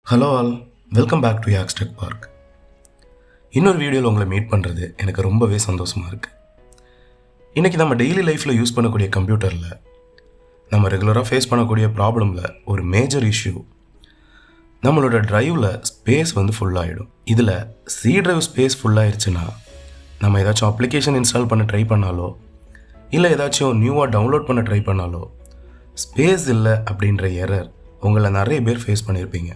Hello all, welcome back to yaks tech park. இன்னொரு வீடியோவில் உங்களை மீட் பண்ணுறது எனக்கு ரொம்பவே சந்தோஷமாக இருக்குது. இன்றைக்கி நம்ம டெய்லி லைஃப்பில் யூஸ் பண்ணக்கூடிய கம்ப்யூட்டரில் நம்ம ரெகுலராக ஃபேஸ் பண்ணக்கூடிய ப்ராப்ளமில் ஒரு மேஜர் இஷ்யூ, நம்மளோட ட்ரைவில் ஸ்பேஸ் ஃபுல்லாகிடும். இதில் சி ட்ரைவ் ஸ்பேஸ் ஃபுல்லாகிடுச்சுன்னா நம்ம ஏதாச்சும் அப்ளிகேஷன் இன்ஸ்டால் பண்ண ட்ரை பண்ணாலோ இல்லை ஏதாச்சும் நியூவாக டவுன்லோட் பண்ண ட்ரை பண்ணாலோ ஸ்பேஸ் இல்லை அப்படின்ற எரர் உங்களை நிறைய பேர் ஃபேஸ் பண்ணியிருப்பீங்க.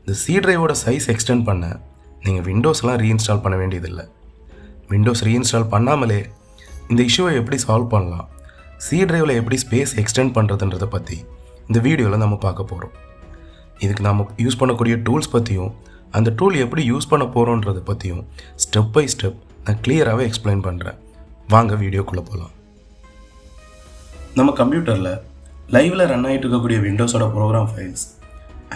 இந்த சி ட்ரைவோட சைஸ் எக்ஸ்டெண்ட் பண்ண நீங்கள் விண்டோஸ்லாம் ரீஇன்ஸ்டால் பண்ண வேண்டியதில்லை. விண்டோஸ் ரீஇன்ஸ்டால் பண்ணாமலே இந்த இஷ்யூவை எப்படி சால்வ் பண்ணலாம், சி ட்ரைவில் எப்படி ஸ்பேஸ் எக்ஸ்டெண்ட் பண்ணுறதுன்றதை பற்றி இந்த வீடியோவில் நம்ம பார்க்க போகிறோம். இதுக்கு நம்ம யூஸ் பண்ணக்கூடிய டூல்ஸ் பற்றியும் அந்த டூல் எப்படி யூஸ் பண்ண போகிறோன்றதை பற்றியும் ஸ்டெப் பை ஸ்டெப் நான் கிளியராகவே எக்ஸ்பிளைன் பண்ணுறேன். வாங்க வீடியோக்குள்ளே போகலாம். நம்ம கம்ப்யூட்டரில் லைவில் ரன் ஆகிட்டு இருக்கக்கூடிய விண்டோஸோட ப்ரோக்ராம் ஃபைல்ஸ்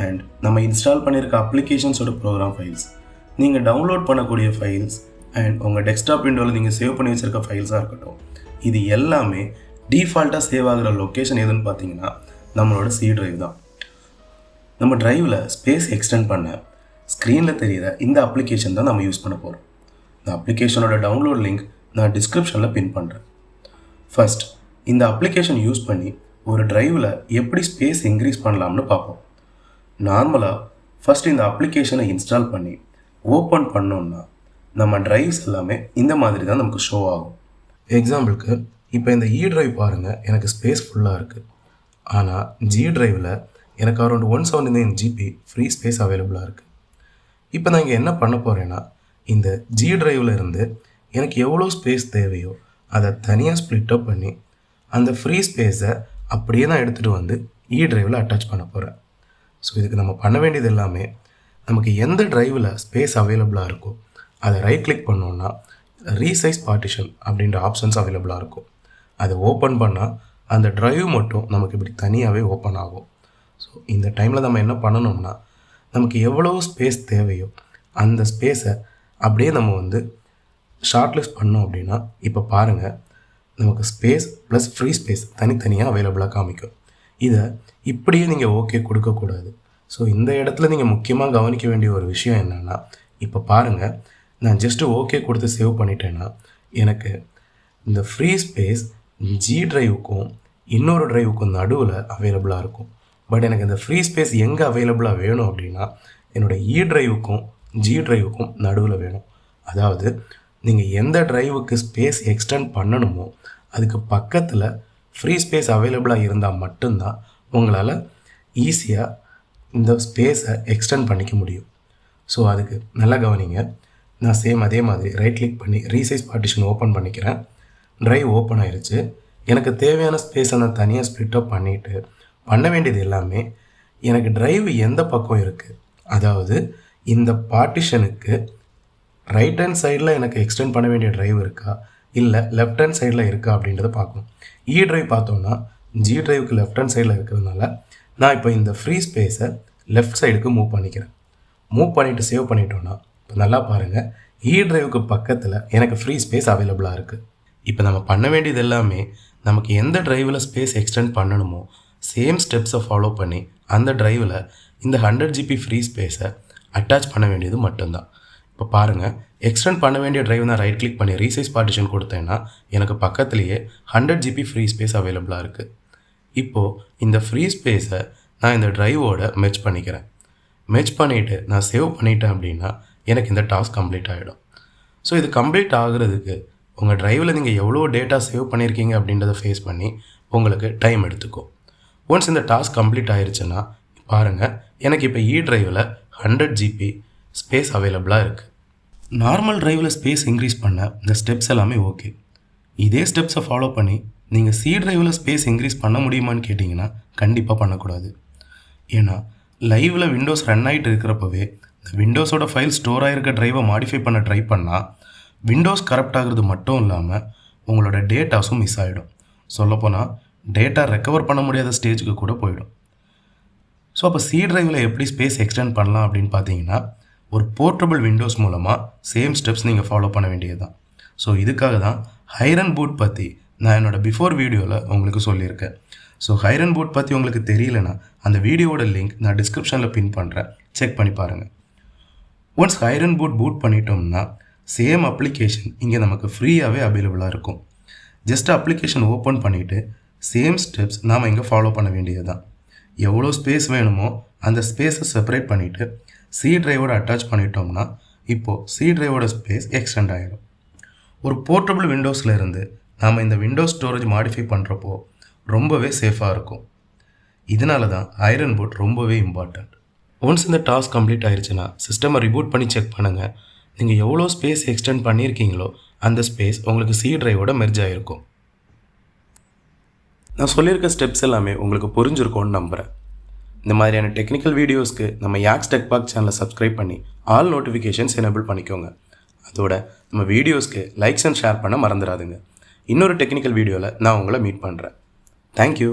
அண்ட் நம்ம இன்ஸ்டால் பண்ணியிருக்க அப்ளிகேஷன்ஸோட ப்ரோக்ராம் ஃபைல்ஸ், நீங்கள் டவுன்லோட் பண்ணக்கூடிய ஃபைல்ஸ் அண்ட் உங்கள் டெஸ்க்டாப் விண்டோவில் நீங்கள் சேவ் பண்ணி வச்சுருக்க ஃபைல்ஸாக இருக்கட்டும், இது எல்லாமே டிஃபால்ட்டாக சேவ் ஆகிற லொக்கேஷன் எதுன்னு பார்த்தீங்கன்னா நம்மளோட சி ட்ரைவ் தான். நம்ம ட்ரைவில் ஸ்பேஸ் எக்ஸ்டெண்ட் பண்ண ஸ்க்ரீனில் தெரிகிற இந்த அப்ளிகேஷன் தான் நம்ம யூஸ் பண்ண போகிறோம். இந்த அப்ளிகேஷனோட டவுன்லோட் லிங்க் நான் டிஸ்கிரிப்ஷனில் பின் பண்ணுறேன். ஃபர்ஸ்ட் இந்த அப்ளிகேஷன் யூஸ் பண்ணி ஒரு ட்ரைவில் எப்படி ஸ்பேஸ் இன்க்ரீஸ் பண்ணலாம்னு பார்ப்போம். நார்மலாக ஃபஸ்ட் இந்த அப்ளிகேஷனை இன்ஸ்டால் பண்ணி ஓப்பன் பண்ணோன்னா நம்ம ட்ரைவ்ஸ் எல்லாமே இந்த மாதிரி தான் நமக்கு ஷோ ஆகும். எக்ஸாம்பிளுக்கு இப்போ இந்த இ ட்ரைவ் பாருங்கள், எனக்கு ஸ்பேஸ் ஃபுல்லாக இருக்குது. ஆனால் ஜி ட்ரைவில் எனக்கு அரௌண்ட் 179 GB ஃப்ரீ ஸ்பேஸ் அவைலபிளாக இருக்குது. இப்போ நான் இங்கே என்ன பண்ண போகிறேன்னா, இந்த ஜி ட்ரைவில் இருந்து எனக்கு எவ்வளோ ஸ்பேஸ் தேவையோ அதை தனியாக ஸ்ப்ளிட்டப் பண்ணி அந்த ஃப்ரீ ஸ்பேஸை அப்படியே நான் எடுத்துகிட்டு வந்து இ ட்ரைவில் அட்டாச் பண்ண போகிறேன். ஸோ இதுக்கு நம்ம பண்ண வேண்டியது எல்லாமே, நமக்கு எந்த ட்ரைவில் ஸ்பேஸ் அவைலபிளாக இருக்கோ அதை ரைட் கிளிக் பண்ணோன்னா ரீசைஸ் பார்ட்டிஷன் அப்படின்ற ஆப்ஷன்ஸ் அவைலபிளாக இருக்கும். அதை ஓப்பன் பண்ணால் அந்த ட்ரைவ் மட்டும் நமக்கு இப்படி தனியாகவே ஓப்பன் ஆகும். ஸோ இந்த டைமில் நம்ம என்ன பண்ணணும்னா, நமக்கு எவ்வளோ ஸ்பேஸ் தேவையோ அந்த ஸ்பேஸை அப்படியே நம்ம ஷார்ட் லிஸ்ட் பண்ணோம் அப்படின்னா, இப்போ பாருங்கள் நமக்கு ஸ்பேஸ் ப்ளஸ் ஃப்ரீ ஸ்பேஸ் தனித்தனியாக அவைலபிளாக காமிக்கும். இதை இப்படியே நீங்கள் ஓகே கொடுக்கக்கூடாது. ஸோ இந்த இடத்துல நீங்கள் முக்கியமாக கவனிக்க வேண்டிய ஒரு விஷயம் என்னென்னா, இப்போ பாருங்கள் நான் ஜஸ்ட்டு ஓகே கொடுத்து சேவ் பண்ணிட்டேன்னா எனக்கு இந்த ஃப்ரீ ஸ்பேஸ் ஜி ட்ரைவுக்கும் இன்னொரு ட்ரைவுக்கும் நடுவில் அவைலபிளாக இருக்கும். பட் எனக்கு இந்த ஃப்ரீ ஸ்பேஸ் எங்கே அவைலபிளாக வேணும் அப்படின்னா என்னோடய இ ட்ரைவுக்கும் ஜி ட்ரைவுக்கும் நடுவில் வேணும். அதாவது நீங்கள் எந்த ட்ரைவுக்கு ஸ்பேஸ் எக்ஸ்டெண்ட் பண்ணணுமோ அதுக்கு பக்கத்தில் ஃப்ரீ ஸ்பேஸ் அவைலபிளாக இருந்தால் மட்டும்தான் உங்களால் ஈஸியாக இந்த ஸ்பேஸை எக்ஸ்டெண்ட் பண்ணிக்க முடியும். ஸோ அதுக்கு நல்லா கவனிங்க. நான் சேம் அதே மாதிரி ரைட் கிளிக் பண்ணி ரீசைஸ் பார்ட்டிஷன் ஓப்பன் பண்ணிக்கிறேன். ட்ரைவ் ஓப்பன் ஆயிடுச்சு. எனக்கு தேவையான ஸ்பேஸை நான் தனியாக ஸ்ப்ளிட்டப் பண்ணிவிட்டு பண்ண வேண்டியது எல்லாமே, எனக்கு ட்ரைவ் எந்த பக்கம் இருக்குது, அதாவது இந்த பார்ட்டிஷனுக்கு ரைட் ஹேண்ட் சைடில் எனக்கு எக்ஸ்டெண்ட் பண்ண வேண்டிய ட்ரைவ் இருக்கா இல்லை லெஃப்ட் ஹேண்ட் சைடில் இருக்கா அப்படின்றத பார்க்கணும். இ ட்ரைவ் பார்த்தோன்னா ஜி ட்ரைவுக்கு லெஃப்ட் ஹேண்ட் சைடில் இருக்கிறதுனால நான் இப்போ இந்த ஃப்ரீ ஸ்பேஸை லெஃப்ட் சைடுக்கு மூவ் பண்ணிக்கிறேன். மூவ் பண்ணிவிட்டு சேவ் பண்ணிட்டோன்னா இப்போ நல்லா பாருங்கள், இ ட்ரைவுக்கு பக்கத்தில் எனக்கு ஃப்ரீ ஸ்பேஸ் அவைலபிளாக இருக்குது. இப்போ நம்ம பண்ண வேண்டியது எல்லாமே, நமக்கு எந்த ட்ரைவில் ஸ்பேஸ் எக்ஸ்டெண்ட் பண்ணணுமோ சேம் ஸ்டெப்ஸை ஃபாலோ பண்ணி அந்த ட்ரைவில் இந்த 100 GB ஃப்ரீ ஸ்பேஸை அட்டாச் பண்ண வேண்டியது மட்டும்தான். இப்போ பாருங்கள், எக்ஸ்டெண்ட் பண்ண வேண்டிய ட்ரைவ் நான் ரைட் கிளிக் பண்ணி ரீசைஸ் பார்ட்டிஷன் கொடுத்தேன்னா எனக்கு பக்கத்துலேயே 100 GB ஃப்ரீ ஸ்பேஸ் அவைலபிளாக இருக்குது. இப்போது இந்த ஃப்ரீ ஸ்பேஸை நான் இந்த ட்ரைவோட மெர்ஜ் பண்ணிக்கிறேன். மெர்ஜ் பண்ணிவிட்டு நான் சேவ் பண்ணிட்டேன் அப்படின்னா எனக்கு இந்த டாஸ்க் கம்ப்ளீட் ஆகிடும். ஸோ இது கம்ப்ளீட் ஆகுறதுக்கு உங்கள் ட்ரைவில் நீங்கள் எவ்வளோ டேட்டா சேவ் பண்ணியிருக்கீங்க அப்படின்றத ஃபேஸ் பண்ணி உங்களுக்கு டைம் எடுத்துக்கும். ஒன்ஸ் இந்த டாஸ்க் கம்ப்ளீட் ஆயிடுச்சுன்னா பாருங்கள், எனக்கு இப்போ இ ட்ரைவில் 100 GB ஸ்பேஸ் அவைலபிளாக இருக்குது. நார்மல் ட்ரைவில் ஸ்பேஸ் இன்க்ரீஸ் பண்ண இந்த ஸ்டெப்ஸ் எல்லாமே ஓகே. இதே ஸ்டெப்ஸை ஃபாலோ பண்ணி நீங்கள் சி ட்ரைவில் ஸ்பேஸ் இன்க்ரீஸ் பண்ண முடியுமான்னு கேட்டிங்கன்னா கண்டிப்பாக பண்ணக்கூடாது. ஏன்னா லைவில் விண்டோஸ் ரன் ஆகிட்டு இருக்கிறப்பவே இந்த விண்டோஸோட ஃபைல் ஸ்டோர் ஆகிருக்க ட்ரைவை மாடிஃபை பண்ண ட்ரை பண்ணால் விண்டோஸ் கரப்ட் ஆகிறது மட்டும் இல்லாமல் உங்களோட டேட்டாஸும் மிஸ் ஆகிடும். சொல்லப்போனால் டேட்டா ரெக்கவர் பண்ண முடியாத ஸ்டேஜுக்கு கூட போயிடும். ஸோ அப்போ சி ட்ரைவில் எப்படி ஸ்பேஸ் எக்ஸ்டெண்ட் பண்ணலாம் அப்படின்னு பார்த்தீங்கன்னா, ஒரு போர்ட்டபிள் விண்டோஸ் மூலமாக சேம் ஸ்டெப்ஸ் நீங்கள் ஃபாலோ பண்ண வேண்டியது தான். ஸோ இதுக்காக தான் ஹைரன் பூட் பற்றி நான் என்னோடய பிஃபோர் வீடியோவில் உங்களுக்கு சொல்லியிருக்கேன். ஸோ ஹைரன் பூட் பற்றி உங்களுக்கு தெரியலனா அந்த வீடியோவோட லிங்க் நான் டிஸ்கிரிப்ஷனில் பின் பண்ணுறேன், செக் பண்ணி பாருங்கள். ஒன்ஸ் ஐரன் பூட் பண்ணிட்டோம்னா சேம் அப்ளிகேஷன் இங்கே நமக்கு ஃப்ரீயாகவே அவைலபிளாக இருக்கும். ஜஸ்ட் அப்ளிகேஷன் ஓப்பன் பண்ணிவிட்டு சேம் ஸ்டெப்ஸ் நாம் இங்கே ஃபாலோ பண்ண வேண்டியது தான். எவ்வளோ ஸ்பேஸ் வேணுமோ அந்த ஸ்பேஸை செப்பரேட் பண்ணிவிட்டு சி ட்ரைவோட அட்டாச் பண்ணிட்டோம்னா இப்போது சி ட்ரைவோட ஸ்பேஸ் எக்ஸ்டெண்ட் ஆகிடும். ஒரு போர்ட்டபிள் விண்டோஸில் இருந்து நாம் இந்த விண்டோஸ் ஸ்டோரேஜ் மாடிஃபை பண்ணுறப்போ ரொம்பவே சேஃபாக இருக்கும். இதனால தான் ஐரன் பூட் ரொம்பவே இம்பார்ட்டண்ட். ஒன்ஸ் இந்த டாஸ்க் கம்ப்ளீட் ஆயிடுச்சுன்னா சிஸ்டமை ரிபூட் பண்ணி செக் பண்ணுங்கள். நீங்கள் எவ்வளோ ஸ்பேஸ் எக்ஸ்டெண்ட் பண்ணியிருக்கீங்களோ அந்த ஸ்பேஸ் உங்களுக்கு சி ட்ரைவோட மெர்ஜ் ஆகிருக்கும். நான் சொல்லியிருக்க ஸ்டெப்ஸ் எல்லாமே உங்களுக்கு புரிஞ்சிருக்கும்னு நம்புகிறேன். இந்த மாதிரியான டெக்னிக்கல் வீடியோஸ்க்கு நம்ம யாக்ஸ் டெக் பார்க் சேனலை சப்ஸ்கிரைப் பண்ணி ஆல் நோட்டிஃபிகேஷன்ஸ் எனேபிள் பண்ணிக்கோங்க. அதோட நம்ம வீடியோஸ்க்கு லைக்ஸ் அண்ட் ஷேர் பண்ண மறந்துடாதுங்க. இன்னொரு டெக்னிக்கல் வீடியோவில் நான் உங்களை மீட் பண்ணுறேன். தேங்க்யூ.